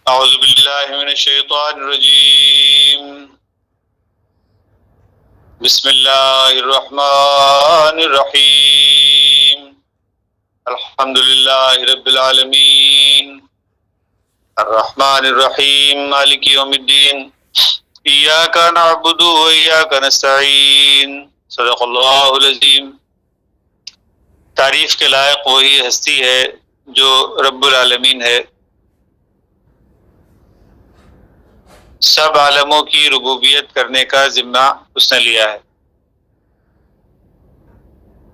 اعوذ باللہ من الشیطان الرجیم بسم اللہ الرحمن الرحیم الحمد للہ رب العالمین الرحمن الرحیم مالک یوم الدین ایاک نعبد و ایاک نستعین صدق اللہ العظیم۔ تعریف کے لائق وہی ہستی ہے جو رب العالمین ہے، سب عالموں کی ربوبیت کرنے کا ذمہ اس نے لیا ہے۔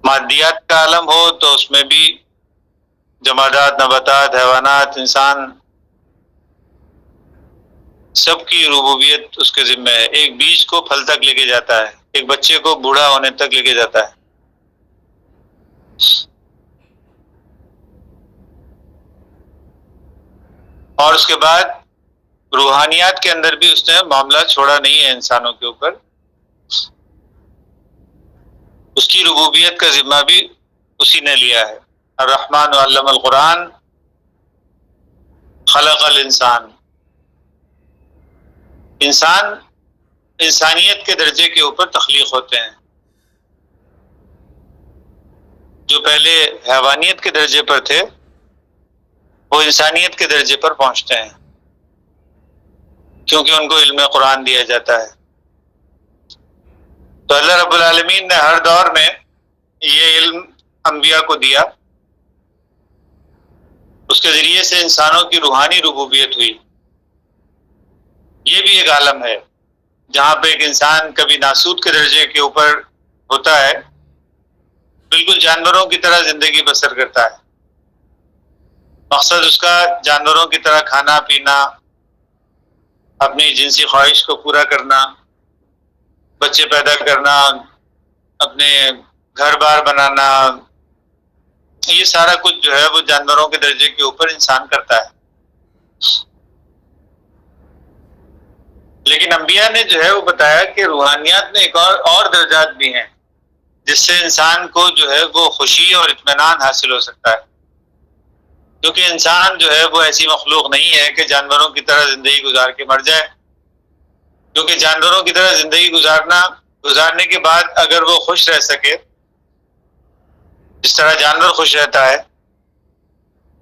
مادیات کا عالم ہو تو اس میں بھی جمادات، نباتات، حیوانات، انسان، سب کی ربوبیت اس کے ذمہ ہے۔ ایک بیج کو پھل تک لے کے جاتا ہے، ایک بچے کو بوڑھا ہونے تک لے کے جاتا ہے۔ اور اس کے بعد روحانیات کے اندر بھی اس نے معاملہ چھوڑا نہیں ہے انسانوں کے اوپر، اس کی ربوبیت کا ذمہ بھی اسی نے لیا ہے۔ الرحمن علم القرآن خلق الانسان، انسان انسانیت کے درجے کے اوپر تخلیق ہوتے ہیں، جو پہلے حیوانیت کے درجے پر تھے وہ انسانیت کے درجے پر پہنچتے ہیں، کیونکہ ان کو علم قرآن دیا جاتا ہے۔ تو اللہ رب العالمین نے ہر دور میں یہ علم انبیاء کو دیا، اس کے ذریعے سے انسانوں کی روحانی ربوبیت ہوئی۔ یہ بھی ایک عالم ہے جہاں پہ ایک انسان کبھی ناسوت کے درجے کے اوپر ہوتا ہے، بالکل جانوروں کی طرح زندگی بسر کرتا ہے، مقصد اس کا جانوروں کی طرح کھانا پینا، اپنی جنسی خواہش کو پورا کرنا، بچے پیدا کرنا، اپنے گھر بار بنانا، یہ سارا کچھ جو ہے وہ جانوروں کے درجے کے اوپر انسان کرتا ہے۔ لیکن انبیاء نے جو ہے وہ بتایا کہ روحانیات میں ایک اور درجات بھی ہیں جس سے انسان کو جو ہے وہ خوشی اور اطمینان حاصل ہو سکتا ہے، کیونکہ انسان جو ہے وہ ایسی مخلوق نہیں ہے کہ جانوروں کی طرح زندگی گزار کے مر جائے، کیونکہ جانوروں کی طرح زندگی گزارنے کے بعد اگر وہ خوش رہ سکے جس طرح جانور خوش رہتا ہے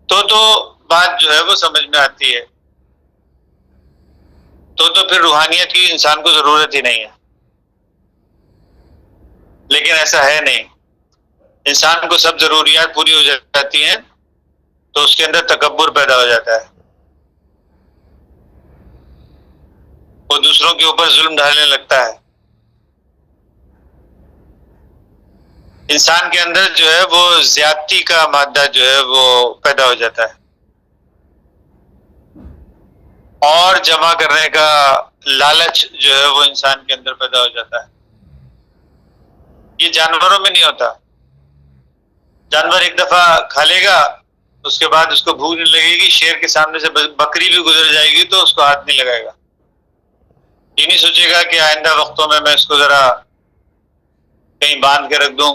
تو بات جو ہے وہ سمجھ میں آتی ہے، تو پھر روحانیت کی انسان کو ضرورت ہی نہیں ہے۔ لیکن ایسا ہے نہیں، انسان کو سب ضروریات پوری ہو جاتی ہیں تو اس کے اندر تکبر پیدا ہو جاتا ہے، وہ دوسروں کے اوپر ظلم ڈھالنے لگتا ہے۔ انسان کے اندر جو ہے وہ زیادتی کا مادہ جو ہے وہ پیدا ہو جاتا ہے، اور جمع کرنے کا لالچ جو ہے وہ انسان کے اندر پیدا ہو جاتا ہے۔ یہ جانوروں میں نہیں ہوتا، جانور ایک دفعہ کھا لے گا، اس کے بعد اس کو بھوک نہیں لگے گی، شیر کے سامنے سے بکری بھی گزر جائے گی تو اس کو ہاتھ نہیں لگائے گا، یہ نہیں سوچے گا کہ آئندہ وقتوں میں اس کو ذرا کہیں باندھ کے رکھ دوں،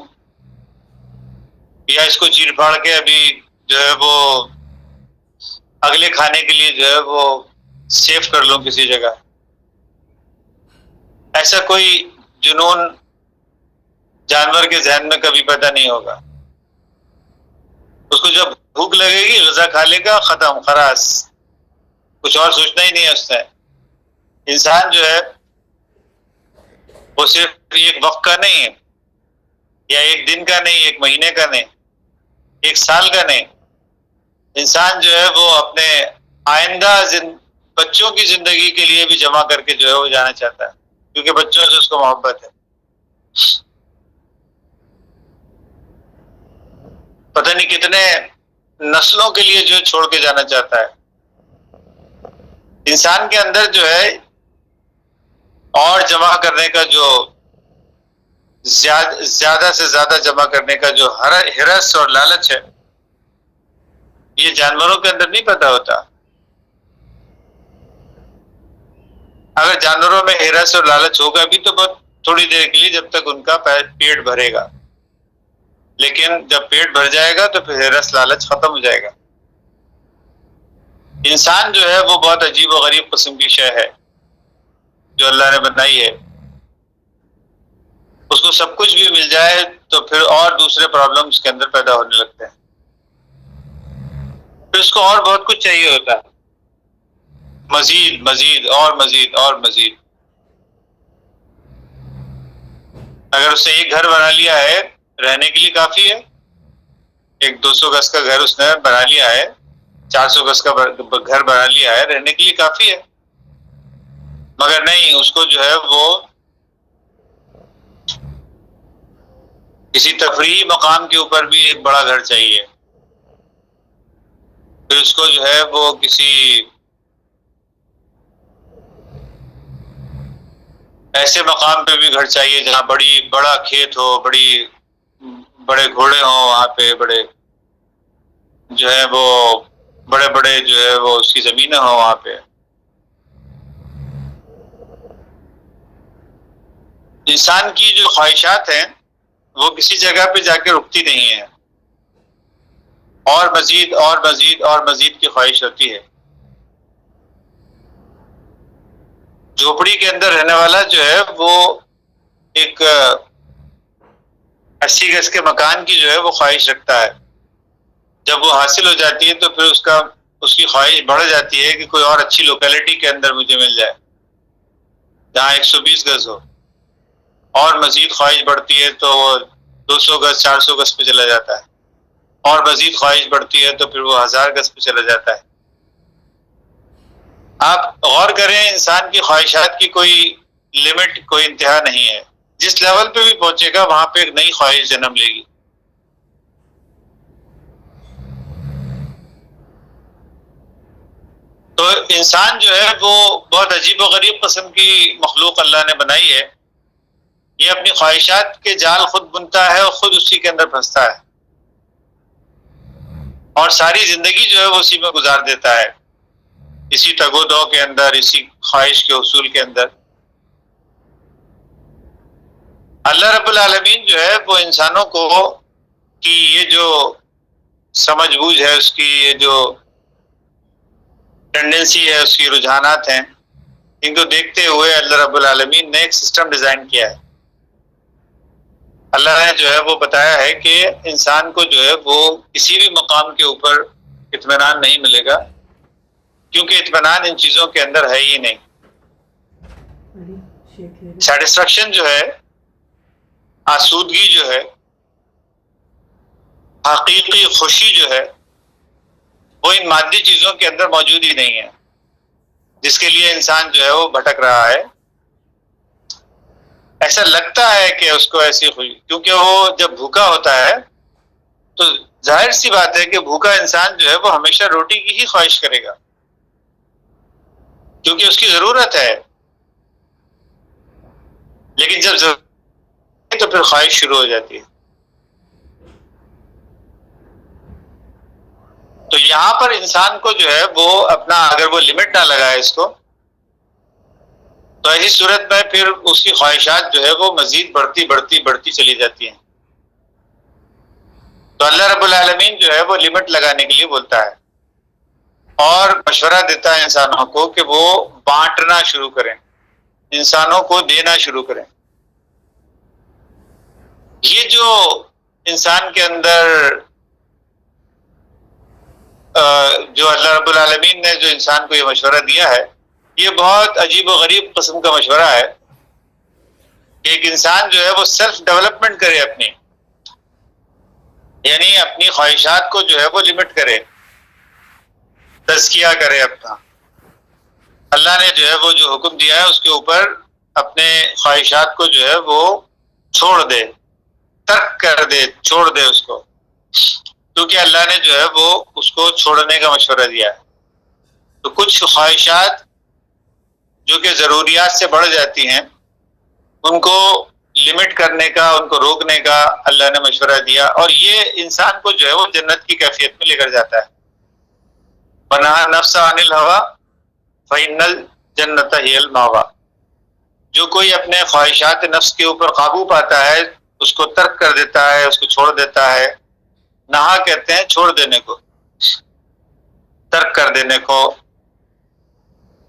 یا اس کو چیر پھاڑ کے ابھی جو ہے وہ اگلے کھانے کے لیے جو ہے وہ سیف کر لوں کسی جگہ۔ ایسا کوئی جنون جانور کے ذہن میں کبھی پیدا نہیں ہوگا، اس کو جب بھوک لگے گی غذا کھا لے گا، ختم، خلاص، کچھ اور سوچنا ہی نہیں ہے اس نے۔ انسان جو ہے وہ صرف ایک وقت کا نہیں ہے، یا ایک دن کا نہیں، ایک مہینے کا نہیں، ایک سال کا نہیں، انسان جو ہے وہ اپنے آئندہ بچوں کی زندگی کے لیے بھی جمع کر کے جو ہے وہ جانا چاہتا ہے، کیونکہ بچوں سے اس کو محبت ہے۔ پتہ نہیں کتنے نسلوں کے لیے جو چھوڑ کے جانا چاہتا ہے۔ انسان کے اندر جو ہے اور جمع کرنے کا جو زیادہ سے زیادہ جمع کرنے کا جو ہرس اور لالچ ہے، یہ جانوروں کے اندر نہیں پیدا ہوتا۔ اگر جانوروں میں ہرس اور لالچ ہوگا بھی تو بہت تھوڑی دیر کے لیے، جب تک ان کا پیٹ بھرے گا، لیکن جب پیٹ بھر جائے گا تو پھر ہرس لالچ ختم ہو جائے گا۔ انسان جو ہے وہ بہت عجیب و غریب قسم کی شے ہے جو اللہ نے بنائی ہے. اس کو سب کچھ بھی مل جائے تو پھر اور دوسرے پرابلم اس کے اندر پیدا ہونے لگتے ہیں. پھر اس کو اور بہت کچھ چاہیے ہوتا ہے، مزید مزید اور مزید اور مزید. اگر اس نے ایک گھر بنا لیا ہے رہنے کے لیے کافی ہے، ایک 200 گز کا گھر اس نے بنا لیا ہے، 400 گز کا گھر بنا لیا ہے، رہنے کے لیے کافی ہے. مگر نہیں، اس کو جو ہے وہ کسی تفریحی مقام کے اوپر بھی ایک بڑا گھر چاہیے. پھر اس کو جو ہے وہ کسی ایسے مقام پہ بھی گھر چاہیے جہاں بڑا کھیت ہو، بڑے گھوڑے ہوں، وہاں پہ بڑے جو ہے وہ بڑے جو ہے وہ اس کی زمینیں ہوں وہاں پہ. انسان کی جو خواہشات ہیں وہ کسی جگہ پہ جا کے رکتی نہیں ہیں، اور مزید اور مزید اور مزید کی خواہش ہوتی ہے. جھوپڑی کے اندر رہنے والا جو ہے وہ ایک 80 گز کے مکان کی جو ہے وہ خواہش رکھتا ہے. جب وہ حاصل ہو جاتی ہے تو پھر اس کی خواہش بڑھ جاتی ہے کہ کوئی اور اچھی لوکیلٹی کے اندر مجھے مل جائے جہاں 120 گز ہو. اور مزید خواہش بڑھتی ہے تو وہ 200 گز 400 گز پہ چلا جاتا ہے، اور مزید خواہش بڑھتی ہے تو پھر وہ 1000 گز پہ چلا جاتا ہے. آپ غور کریں، انسان کی خواہشات کی کوئی لمٹ، کوئی انتہا نہیں ہے. جس لیول پہ بھی پہنچے گا وہاں پہ ایک نئی خواہش جنم لے گی. تو انسان جو ہے وہ بہت عجیب و غریب قسم کی مخلوق اللہ نے بنائی ہے. یہ اپنی خواہشات کے جال خود بنتا ہے اور خود اسی کے اندر پھنستا ہے، اور ساری زندگی جو ہے وہ اسی میں گزار دیتا ہے، اسی تگ و دو کے اندر، اسی خواہش کے حصول کے اندر. اللہ رب العالمین جو ہے وہ انسانوں کو کی یہ جو سمجھ بوجھ ہے، اس کی یہ جو ٹینڈنسی ہے، اس کی رجحانات ہیں، ان کو دیکھتے ہوئے اللہ رب العالمین نے ایک سسٹم ڈیزائن کیا ہے. اللہ نے جو ہے وہ بتایا ہے کہ انسان کو جو ہے وہ کسی بھی مقام کے اوپر اطمینان نہیں ملے گا، کیونکہ اطمینان ان چیزوں کے اندر ہے ہی نہیں. سیٹسفیکشن جو ہے، آسودگی جو ہے، حقیقی خوشی جو ہے، وہ ان مادی چیزوں کے اندر موجود ہی نہیں ہے، جس کے لیے انسان جو ہے وہ بھٹک رہا ہے. ایسا لگتا ہے کہ اس کو ایسی خوشی، کیونکہ وہ جب بھوکا ہوتا ہے تو ظاہر سی بات ہے کہ بھوکا انسان جو ہے وہ ہمیشہ روٹی کی ہی خواہش کرے گا، کیونکہ اس کی ضرورت ہے. لیکن جب ضرورت ہے تو پھر خواہش شروع ہو جاتی ہے. تو یہاں پر انسان کو جو ہے وہ اپنا، اگر وہ لمٹ نہ لگائے اس کو، تو ایسی صورت میں پھر اس کی خواہشات جو ہے وہ مزید بڑھتی بڑھتی بڑھتی چلی جاتی ہیں. تو اللہ رب العالمین جو ہے وہ لمٹ لگانے کے لیے بولتا ہے اور مشورہ دیتا ہے انسانوں کو کہ وہ بانٹنا شروع کریں، انسانوں کو دینا شروع کریں. یہ جو انسان کے اندر جو اللہ رب العالمین نے جو انسان کو یہ مشورہ دیا ہے، یہ بہت عجیب و غریب قسم کا مشورہ ہے کہ ایک انسان جو ہے وہ سیلف ڈیولپمنٹ کرے اپنی، یعنی اپنی خواہشات کو جو ہے وہ لمٹ کرے، تزکیہ کرے اپنا. اللہ نے جو ہے وہ جو حکم دیا ہے اس کے اوپر اپنے خواہشات کو جو ہے وہ چھوڑ دے، ترک کر دے، چھوڑ دے اس کو، کیونکہ اللہ نے جو ہے وہ اس کو چھوڑنے کا مشورہ دیا ہے. تو کچھ خواہشات جو کہ ضروریات سے بڑھ جاتی ہیں، ان کو لمٹ کرنے کا، ان کو روکنے کا اللہ نے مشورہ دیا، اور یہ انسان کو جو ہے وہ جنت کی کیفیت میں لے کر جاتا ہے. وَنَهَا النَّفْسَ عَنِ الْهَوَىٰ فَإِنَّ الْجَنَّةَ هِيَ الْمَأْوَىٰ. جو کوئی اپنے خواہشات نفس کے اوپر قابو پاتا ہے، اس کو ترک کر دیتا ہے، اس کو چھوڑ دیتا ہے. نہا کہتے ہیں چھوڑ دینے کو. ترک کر دینے کو،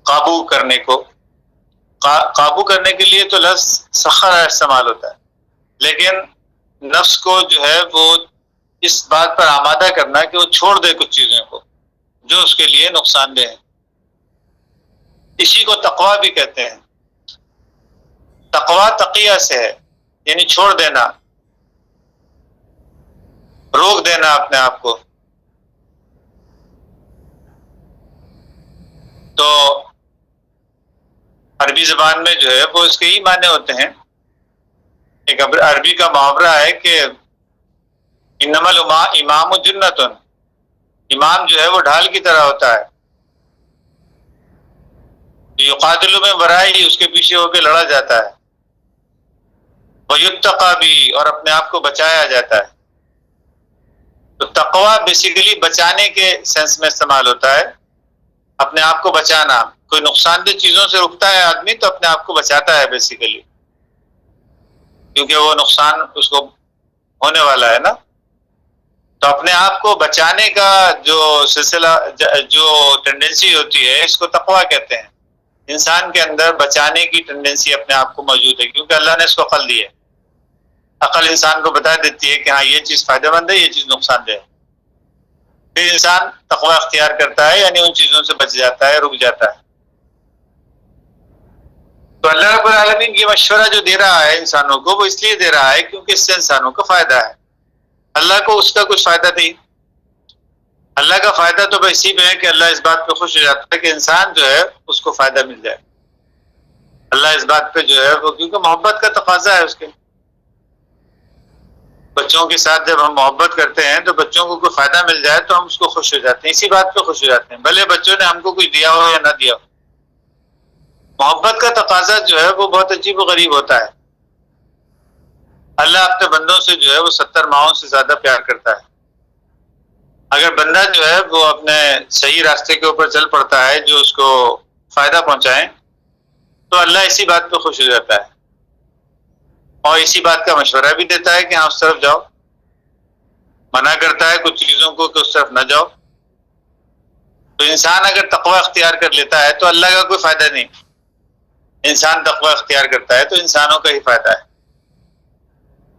قابو کرنے کو. قابو کرنے کے لیے تو لفظ سخر استعمال ہوتا ہے، لیکن نفس کو جو ہے وہ اس بات پر آمادہ کرنا کہ وہ چھوڑ دے کچھ چیزوں کو جو اس کے لیے نقصان دہ ہیں. اسی کو تقویٰ بھی کہتے ہیں. تقویٰ تقیہ سے ہے، یعنی چھوڑ دینا، روک دینا اپنے آپ کو. تو عربی زبان میں جو ہے وہ اس کے ہی معنی ہوتے ہیں. ایک عربی کا محاورہ ہے کہ انما الامام جنۃ، امام جو ہے وہ ڈھال کی طرح ہوتا ہے، یقاتل میں برائی، اس کے پیچھے ہو کے لڑا جاتا ہے، ویتقی بھی، اور اپنے آپ کو بچایا جاتا ہے. تو تقویٰ بیسیکلی بچانے کے سینس میں استعمال ہوتا ہے، اپنے آپ کو بچانا. کوئی نقصان دہ چیزوں سے رکتا ہے آدمی تو اپنے آپ کو بچاتا ہے بیسیکلی، کیونکہ وہ نقصان اس کو ہونے والا ہے نا. تو اپنے آپ کو بچانے کا جو سلسلہ، جو ٹینڈنسی ہوتی ہے، اس کو تقویٰ کہتے ہیں. انسان کے اندر بچانے کی ٹینڈنسی اپنے آپ کو موجود ہے، کیونکہ اللہ نے اس کو عقل دی ہے. عقل انسان کو بتا دیتی ہے کہ ہاں یہ چیز فائدہ مند ہے، یہ چیز نقصان دہ ہے. پھر انسان تقویٰ اختیار کرتا ہے، یعنی ان چیزوں سے بچ جاتا ہے، رک جاتا ہے. تو اللہ رب العالمین یہ مشورہ جو دے رہا ہے انسانوں کو، وہ اس لیے دے رہا ہے کیونکہ اس سے انسانوں کو فائدہ ہے. اللہ کو اس کا کچھ فائدہ نہیں. اللہ کا فائدہ تو بس اسی میں ہے کہ اللہ اس بات پہ خوش ہو جاتا ہے کہ انسان جو ہے اس کو فائدہ مل جائے. اللہ اس بات پہ جو ہے وہ، کیونکہ محبت کا تقاضا ہے اس کے. بچوں کے ساتھ جب ہم محبت کرتے ہیں تو بچوں کو کوئی فائدہ مل جائے تو ہم اس کو خوش ہو جاتے ہیں، اسی بات پہ خوش ہو جاتے ہیں، بھلے بچوں نے ہم کو کچھ دیا ہو یا نہ دیا ہو. محبت کا تقاضا جو ہے وہ بہت عجیب و غریب ہوتا ہے. اللہ اپنے بندوں سے جو ہے وہ 70 ماؤں سے زیادہ پیار کرتا ہے. اگر بندہ جو ہے وہ اپنے صحیح راستے کے اوپر چل پڑتا ہے جو اس کو فائدہ پہنچائیں، تو اللہ اسی بات پہ خوش ہو جاتا ہے اور اسی بات کا مشورہ بھی دیتا ہے کہ ہاں اس طرف جاؤ. منع کرتا ہے کچھ چیزوں کو کہ اس طرف نہ جاؤ. تو انسان اگر تقوی اختیار کر لیتا ہے تو اللہ کا کوئی فائدہ نہیں. انسان تقوی اختیار کرتا ہے تو انسانوں کا ہی فائدہ ہے.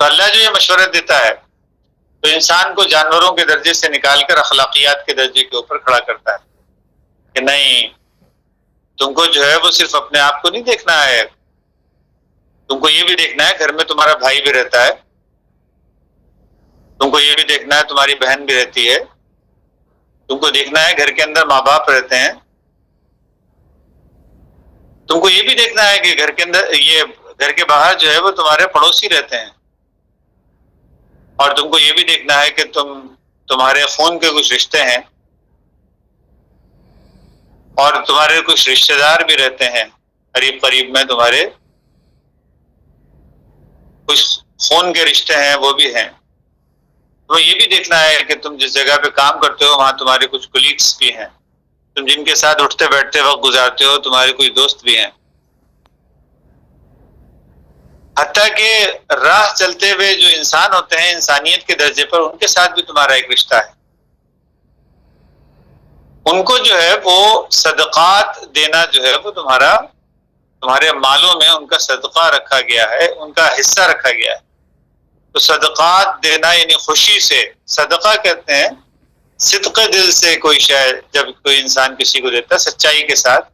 تو اللہ جو یہ مشورہ دیتا ہے تو انسان کو جانوروں کے درجے سے نکال کر اخلاقیات کے درجے کے اوپر کھڑا کرتا ہے کہ نہیں، تم کو جو ہے وہ صرف اپنے آپ کو نہیں دیکھنا ہے، تم کو یہ بھی دیکھنا ہے گھر میں تمہارا بھائی بھی رہتا ہے، تم کو یہ بھی دیکھنا ہے تمہاری بہن بھی رہتی ہے، تم کو دیکھنا ہے گھر کے اندر ماں باپ رہتے ہیں، تم کو یہ بھی دیکھنا ہے کہ گھر کے اندر، یہ گھر کے باہر جو ہے وہ تمہارے پڑوسی رہتے ہیں، اور تم کو یہ بھی دیکھنا ہے کہ تمہارے خون کے کچھ رشتے ہیں اور تمہارے کچھ رشتہ دار بھی رہتے ہیں، قریب قریب میں تمہارے کچھ خون کے رشتے ہیں وہ بھی ہیں. تو یہ بھی دیکھنا ہے کہ تم جس جگہ پہ کام کرتے ہو وہاں تمہارے کچھ کولیگس بھی ہیں، تم جن کے ساتھ اٹھتے بیٹھتے وقت گزارتے ہو تمہارے کچھ دوست بھی ہیں. حتیٰ کہ راہ چلتے ہوئے جو انسان ہوتے ہیں انسانیت کے درجے پر، ان کے ساتھ بھی تمہارا ایک رشتہ ہے. ان کو جو ہے وہ صدقات دینا جو ہے وہ تمہارے مالوں میں ان کا صدقہ رکھا گیا ہے، ان کا حصہ رکھا گیا ہے. تو صدقات دینا یعنی خوشی سے، صدقہ کہتے ہیں صدق دل سے کوئی شے جب کوئی انسان کسی کو دیتا ہے سچائی کے ساتھ،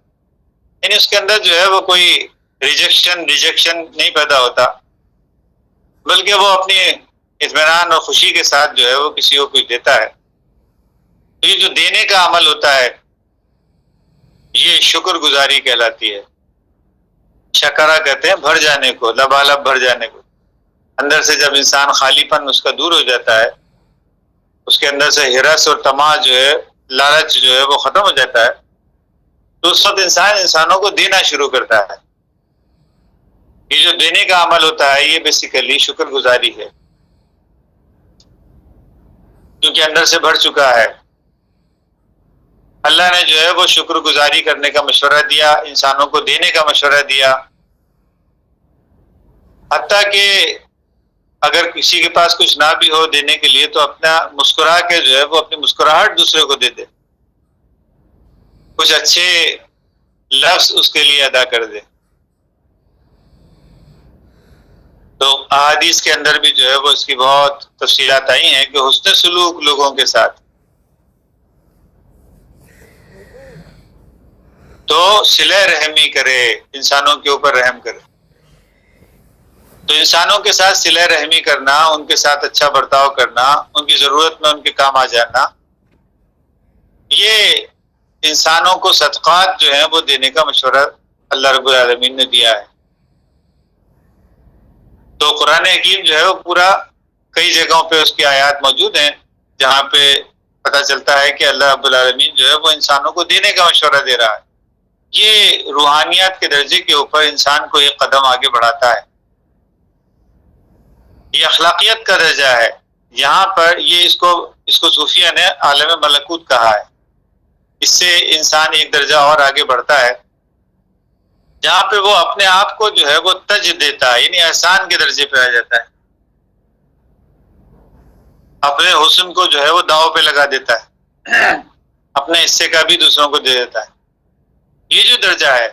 یعنی اس کے اندر جو ہے وہ کوئی ریجیکشن نہیں پیدا ہوتا، بلکہ وہ اپنی اطمینان اور خوشی کے ساتھ جو ہے وہ کسی کو کچھ دیتا ہے. تو یہ جو دینے کا عمل ہوتا ہے یہ شکر گزاری کہلاتی ہے. شکرہ کہتے ہیں بھر جانے کو، لبالب بھر جانے کو. اندر سے جب انسان خالی پن اس کا دور ہو جاتا ہے، اس کے اندر سے ہرس اور طمع جو ہے، لالچ جو ہے وہ ختم ہو جاتا ہے، تو اس وقت انسانوں کو دینا شروع کرتا ہے. یہ جو دینے کا عمل ہوتا ہے یہ بیسیکلی شکر گزاری ہے، کیونکہ اندر سے بھر چکا ہے. اللہ نے جو ہے وہ شکر گزاری کرنے کا مشورہ دیا، انسانوں کو دینے کا مشورہ دیا. حتیٰ کہ اگر کسی کے پاس کچھ نہ بھی ہو دینے کے لیے تو اپنا مسکرا کے جو ہے وہ اپنی مسکراہٹ دوسرے کو دے دے. کچھ اچھے لفظ اس کے لیے ادا کر دے. تو احادیث کے اندر بھی جو ہے وہ اس کی بہت تفصیلات آئی ہیں کہ حسن سلوک لوگوں کے ساتھ، تو صلہ رحمی کرے، انسانوں کے اوپر رحم کرے. تو انسانوں کے ساتھ صلہ رحمی کرنا، ان کے ساتھ اچھا برتاؤ کرنا، ان کی ضرورت میں ان کے کام آ جانا، یہ انسانوں کو صدقات جو ہیں وہ دینے کا مشورہ اللہ رب العالمین نے دیا ہے. تو قرآن حکیم جو ہے وہ پورا کئی جگہوں پہ اس کی آیات موجود ہیں جہاں پہ پتہ چلتا ہے کہ اللہ رب العالمین جو ہے وہ انسانوں کو دینے کا مشورہ دے رہا ہے. یہ روحانیات کے درجے کے اوپر انسان کو ایک قدم آگے بڑھاتا ہے. یہ اخلاقیت کا درجہ ہے. یہاں پر یہ اس کو صوفیہ نے عالم ملکوت کہا ہے. اس سے انسان ایک درجہ اور آگے بڑھتا ہے جہاں پہ وہ اپنے آپ کو جو ہے وہ تج دیتا ہے، یعنی احسان کے درجے پہ آ جاتا ہے. اپنے حسن کو جو ہے وہ داؤ پہ لگا دیتا ہے، اپنے حصے کا بھی دوسروں کو دے دیتا ہے. یہ جو درجہ ہے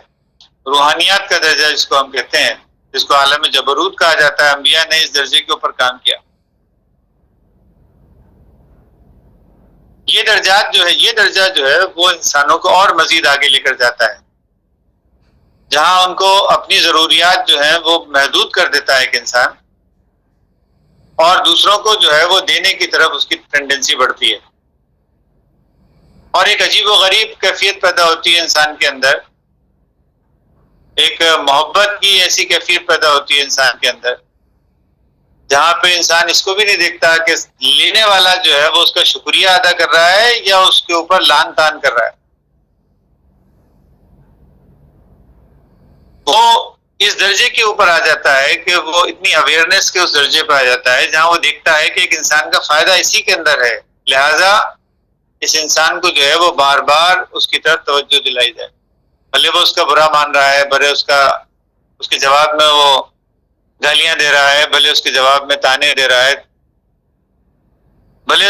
روحانیات کا درجہ جس کو ہم کہتے ہیں، جس کو عالم جبروت کہا جاتا ہے، انبیاء نے اس درجے کے اوپر کام کیا. یہ درجہ جو ہے وہ انسانوں کو اور مزید آگے لے کر جاتا ہے، جہاں ان کو اپنی ضروریات جو ہیں وہ محدود کر دیتا ہے ایک انسان، اور دوسروں کو جو ہے وہ دینے کی طرف اس کی ٹینڈنسی بڑھتی ہے. اور ایک عجیب و غریب کیفیت پیدا ہوتی ہے انسان کے اندر، ایک محبت کی ایسی کیفیت پیدا ہوتی ہے انسان کے اندر جہاں پہ انسان اس کو بھی نہیں دیکھتا کہ لینے والا جو ہے وہ اس کا شکریہ ادا کر رہا ہے یا اس کے اوپر لان تان کر رہا ہے. وہ اس درجے کے اوپر آ جاتا ہے کہ وہ اتنی اویئرنیس کے اس درجے پہ آ جاتا ہے جہاں وہ دیکھتا ہے کہ ایک انسان کا فائدہ اسی کے اندر ہے، لہذا اس انسان کو جو ہے وہ بار بار اس کی طرف توجہ دلائی جائے. بھلے وہ اس کا برا مان رہا ہے، بھلے اس کے جواب میں وہ گالیاں دے رہا ہے، بھلے اس کے جواب میں تانے دے رہا ہے، بھلے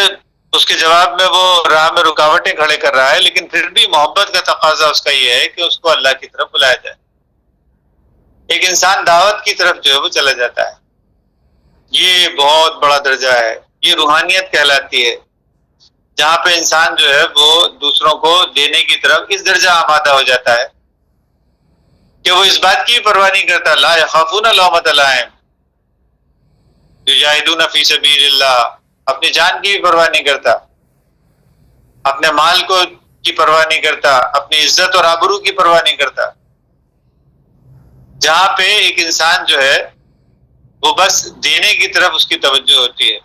اس کے جواب میں وہ راہ میں رکاوٹیں کھڑے کر رہا ہے، لیکن پھر بھی محبت کا تقاضا اس کا یہ ہے کہ اس کو اللہ کی طرف بلایا جائے. ایک انسان دعوت کی طرف جو ہے وہ چلا جاتا ہے. یہ بہت بڑا درجہ ہے، یہ روحانیت کہلاتی ہے، جہاں پہ انسان جو ہے وہ دوسروں کو دینے کی طرف اس درجہ آمادہ ہو جاتا ہے کہ وہ اس بات کی پرواہ نہیں کرتا، لا یخافون لومۃ لائم یجاہدون فی سبیل اللہ، اپنی جان کی بھی پرواہ نہیں کرتا، اپنے مال کی پرواہ نہیں کرتا، اپنی عزت اور آبرو کی پرواہ نہیں کرتا. جہاں پہ ایک انسان جو ہے وہ بس دینے کی طرف اس کی توجہ ہوتی ہے،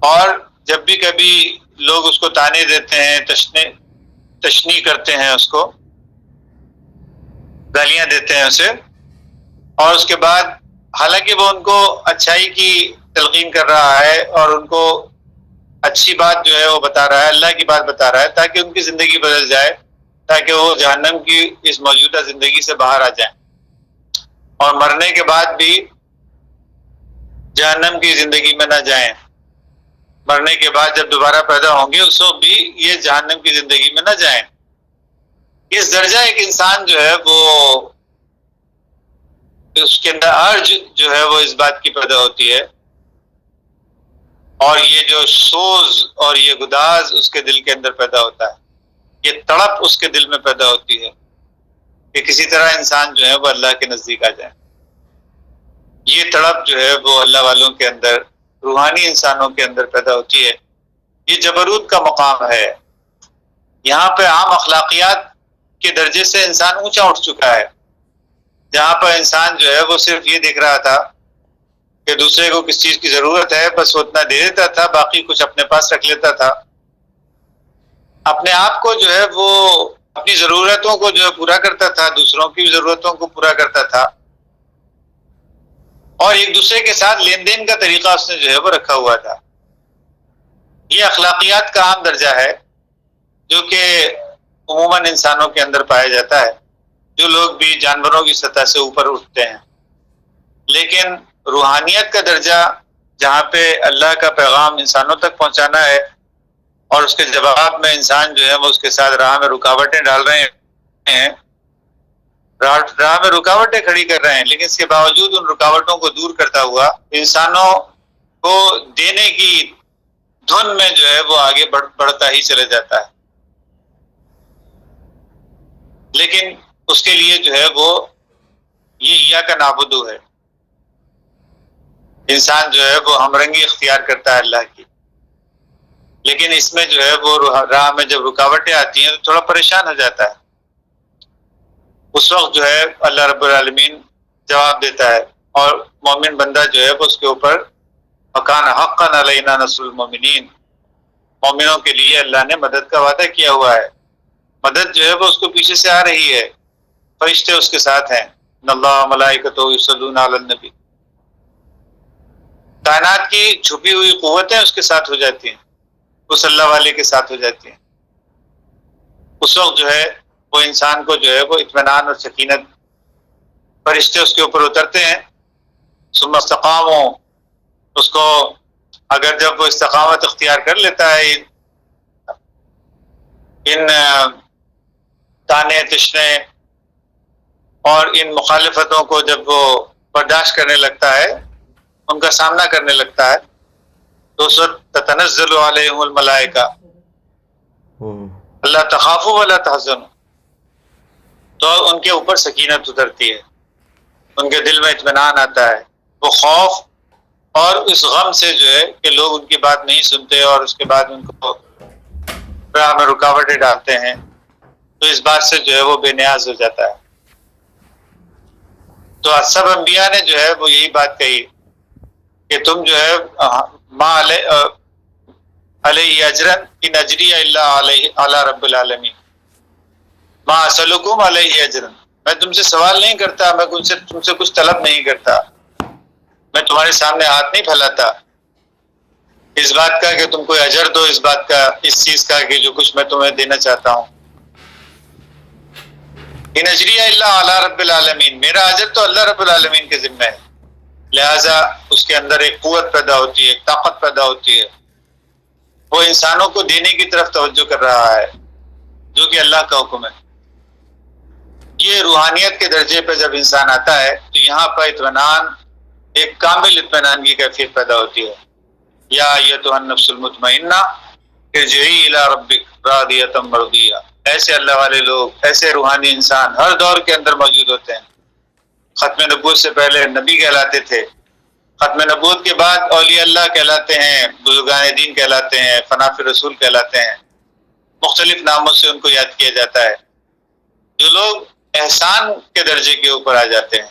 اور جب بھی کبھی لوگ اس کو تانے دیتے ہیں، تشنیع کرتے ہیں، اس کو گالیاں دیتے ہیں اسے، اور اس کے بعد حالانکہ وہ ان کو اچھائی کی تلقین کر رہا ہے اور ان کو اچھی بات جو ہے وہ بتا رہا ہے، اللہ کی بات بتا رہا ہے تاکہ ان کی زندگی بدل جائے، تاکہ وہ جہنم کی اس موجودہ زندگی سے باہر آ جائیں اور مرنے کے بعد بھی جہنم کی زندگی میں نہ جائیں. مرنے کے بعد جب دوبارہ پیدا ہوں گے اس وقت بھی یہ جہنم کی زندگی میں نہ جائیں. اس درجہ ایک انسان جو ہے وہ اس کے اندر ارج جو ہے وہ اس بات کی پیدا ہوتی ہے، اور یہ جو سوز اور یہ گداز اس کے دل کے اندر پیدا ہوتا ہے، یہ تڑپ اس کے دل میں پیدا ہوتی ہے کہ کسی طرح انسان جو ہے وہ اللہ کے نزدیک آ جائے. یہ تڑپ جو ہے وہ اللہ والوں کے اندر، روحانی انسانوں کے اندر پیدا ہوتی ہے. یہ جبروت کا مقام ہے. یہاں پہ عام اخلاقیات کے درجے سے انسان اونچا اٹھ چکا ہے، جہاں پر انسان جو ہے وہ صرف یہ دیکھ رہا تھا کہ دوسرے کو کس چیز کی ضرورت ہے، بس وہ اتنا دے دیتا تھا، باقی کچھ اپنے پاس رکھ لیتا تھا. اپنے آپ کو جو ہے وہ اپنی ضرورتوں کو جو ہے پورا کرتا تھا، دوسروں کی ضرورتوں کو پورا کرتا تھا، اور ایک دوسرے کے ساتھ لین دین کا طریقہ اس نے جو ہے وہ رکھا ہوا تھا. یہ اخلاقیات کا عام درجہ ہے جو کہ عموماً انسانوں کے اندر پایا جاتا ہے، جو لوگ بھی جانوروں کی سطح سے اوپر اٹھتے ہیں. لیکن روحانیت کا درجہ جہاں پہ اللہ کا پیغام انسانوں تک پہنچانا ہے، اور اس کے جواب میں انسان جو ہے وہ اس کے ساتھ راہ میں رکاوٹیں ڈال رہے ہیں، راہ میں رکاوٹیں کھڑی کر رہے ہیں، لیکن اس کے باوجود ان رکاوٹوں کو دور کرتا ہوا انسانوں کو دینے کی دھن میں جو ہے وہ آگے بڑھتا ہی چلے جاتا ہے. لیکن اس کے لیے جو ہے وہ یہ ایاک نعبدو ہے. انسان جو ہے وہ ہم رنگی اختیار کرتا ہے اللہ کی، لیکن اس میں جو ہے وہ راہ میں جب رکاوٹیں آتی ہیں تو تھوڑا پریشان ہو جاتا ہے. اس وقت جو ہے اللہ رب العالمین جواب دیتا ہے، اور مومن بندہ جو ہے وہ اس کے اوپر وَكَانَ حَقًّا عَلَيْنَا نَصْرُ الْمُؤْمِنِينَ، مومنوں کے لیے اللہ نے مدد کا وعدہ کیا ہوا ہے. مدد جو ہے وہ اس کو پیچھے سے آ رہی ہے، فرشتے اس کے ساتھ ہیں. ان اللہ ملائکتہ یصلون علی النبی، کائنات کی چھپی ہوئی قوتیں اس کے ساتھ ہو جاتی ہیں، اس اللہ والے کے ساتھ ہو جاتی ہیں. اس وقت جو ہے وہ انسان کو جو ہے وہ اطمینان اور سکینت، فرشتے اس کے اوپر اترتے ہیں. ثم استقاموا، اس کو اگر جب وہ استقامت اختیار کر لیتا ہے ان تانے تشنے اور ان مخالفتوں کو، جب وہ برداشت کرنے لگتا ہے، ان کا سامنا کرنے لگتا ہے، تو اس وقت تتنزل علیہم الملائکہ اللہ تخافوا ولا تحزنوا، تو ان کے اوپر سکینت اترتی ہے، ان کے دل میں اطمینان آتا ہے. وہ خوف اور اس غم سے جو ہے کہ لوگ ان کی بات نہیں سنتے اور اس کے بعد ان کو راہ میں رکاوٹیں ڈالتے ہیں، تو اس بات سے جو ہے وہ بے نیاز ہو جاتا ہے. تو سب انبیاء نے جو ہے وہ یہی بات کہی کہ تم جو ہے ما علیہ اجرن ان اجری الا علی رب العالمین، ما اسلکم علیہ اجرن، میں تم سے سوال نہیں کرتا، میں تم سے کچھ طلب نہیں کرتا، میں تمہارے سامنے ہاتھ نہیں پھیلاتا اس بات کا کہ تم کوئی اجر دو، اس بات کا، اس چیز کا کہ جو کچھ میں تمہیں دینا چاہتا ہوں. ان اجری الا علی رب العالمین، میرا اجر تو اللہ رب العالمین کے ذمہ ہے. لہذا اس کے اندر ایک قوت پیدا ہوتی ہے، ایک طاقت پیدا ہوتی ہے، وہ انسانوں کو دینے کی طرف توجہ کر رہا ہے جو کہ اللہ کا حکم ہے. یہ روحانیت کے درجے پہ جب انسان آتا ہے تو یہاں پر اطمینان، ایک کامل اطمینان کی کیفیت پیدا ہوتی ہے. یا ایتھا النفس المطمئنہ ارجعی الی ربک راضیۃ مرضیہ. ایسے اللہ والے لوگ، ایسے روحانی انسان ہر دور کے اندر موجود ہوتے ہیں. ختم نبوت سے پہلے نبی کہلاتے تھے، ختم نبوت کے بعد اولیاء اللہ کہلاتے ہیں، بزرگان دین کہلاتے ہیں، فناف رسول کہلاتے ہیں، مختلف ناموں سے ان کو یاد کیا جاتا ہے. جو لوگ احسان کے درجے کے اوپر آ جاتے ہیں،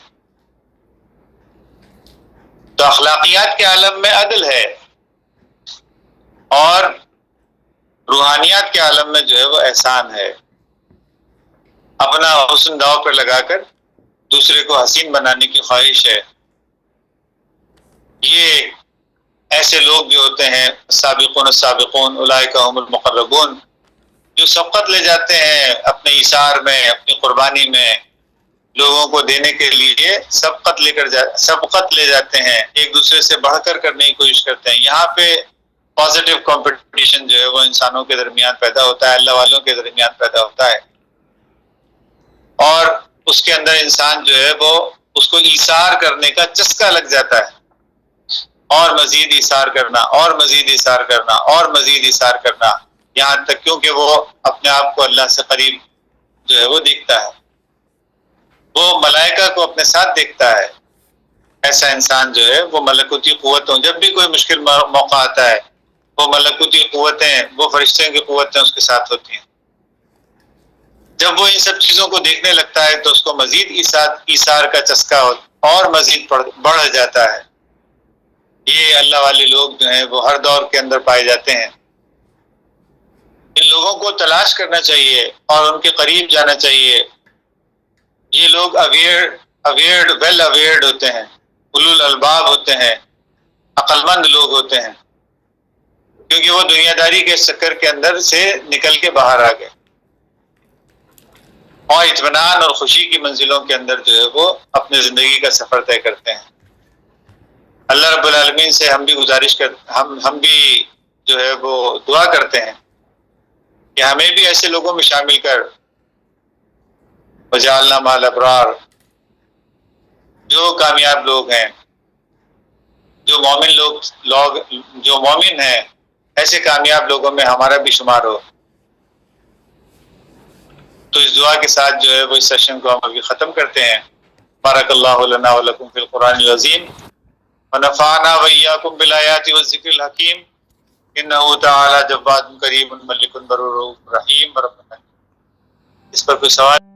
تو اخلاقیات کے عالم میں عدل ہے، اور روحانیات کے عالم میں جو ہے وہ احسان ہے. اپنا حسن داؤ پر لگا کر دوسرے کو حسین بنانے کی خواہش ہے. یہ ایسے لوگ جو ہوتے ہیں سابقون السابقون اولئک هم المقربون، جو سبقت لے جاتے ہیں اپنے ایثار میں، اپنی قربانی میں، لوگوں کو دینے کے لیے سبقت لے جاتے ہیں، ایک دوسرے سے بڑھ کر کرنے کی کوشش کرتے ہیں. یہاں پہ پازیٹیو کمپٹیشن جو ہے وہ انسانوں کے درمیان پیدا ہوتا ہے، اللہ والوں کے درمیان پیدا ہوتا ہے، اور اس کے اندر انسان جو ہے وہ اس کو ایثار کرنے کا چسکا لگ جاتا ہے، اور مزید ایثار کرنا، اور مزید ایثار کرنا، اور مزید ایثار کرنا، یہاں تک کیونکہ وہ اپنے آپ کو اللہ سے قریب جو ہے وہ دیکھتا ہے، وہ ملائکہ کو اپنے ساتھ دیکھتا ہے. ایسا انسان جو ہے وہ ملکوتی قوتوں، جب بھی کوئی مشکل موقع آتا ہے، وہ ملکوتی قوتیں، وہ فرشتوں کی قوتیں اس کے ساتھ ہوتی ہیں. جب وہ ان سب چیزوں کو دیکھنے لگتا ہے تو اس کو مزید ایثار کا چسکا اور مزید بڑھ جاتا ہے. یہ اللہ والے لوگ جو ہیں وہ ہر دور کے اندر پائے جاتے ہیں. ان لوگوں کو تلاش کرنا چاہیے اور ان کے قریب جانا چاہیے. یہ لوگ ویل اویئرڈ ہوتے ہیں، اولو الالباب ہوتے ہیں، عقل مند لوگ ہوتے ہیں، کیونکہ وہ دنیا داری کے چکر کے اندر سے نکل کے باہر آ گئے اور اطمینان اور خوشی کی منزلوں کے اندر جو ہے وہ اپنی زندگی کا سفر طے کرتے ہیں. اللہ رب العالمین سے ہم بھی جو ہے وہ دعا کرتے ہیں کہ ہمیں بھی ایسے لوگوں میں شامل کر، وجعلنا مع الابرار، جو کامیاب لوگ ہیں، جو مومن ہیں، ایسے کامیاب لوگوں میں ہمارا بھی شمار ہو۔ تو اس دعا کے ساتھ جو ہے وہ اس سیشن کو ہم ابھی ختم کرتے ہیں۔ بارک اللہ لنا ولکم فی القرآن العظیم ونفعنا وإیاکم بالآیات والذکر الحکیم انہ تعالی جواد کریم ملک بر رحیم۔ اس پر کوئی سوال؟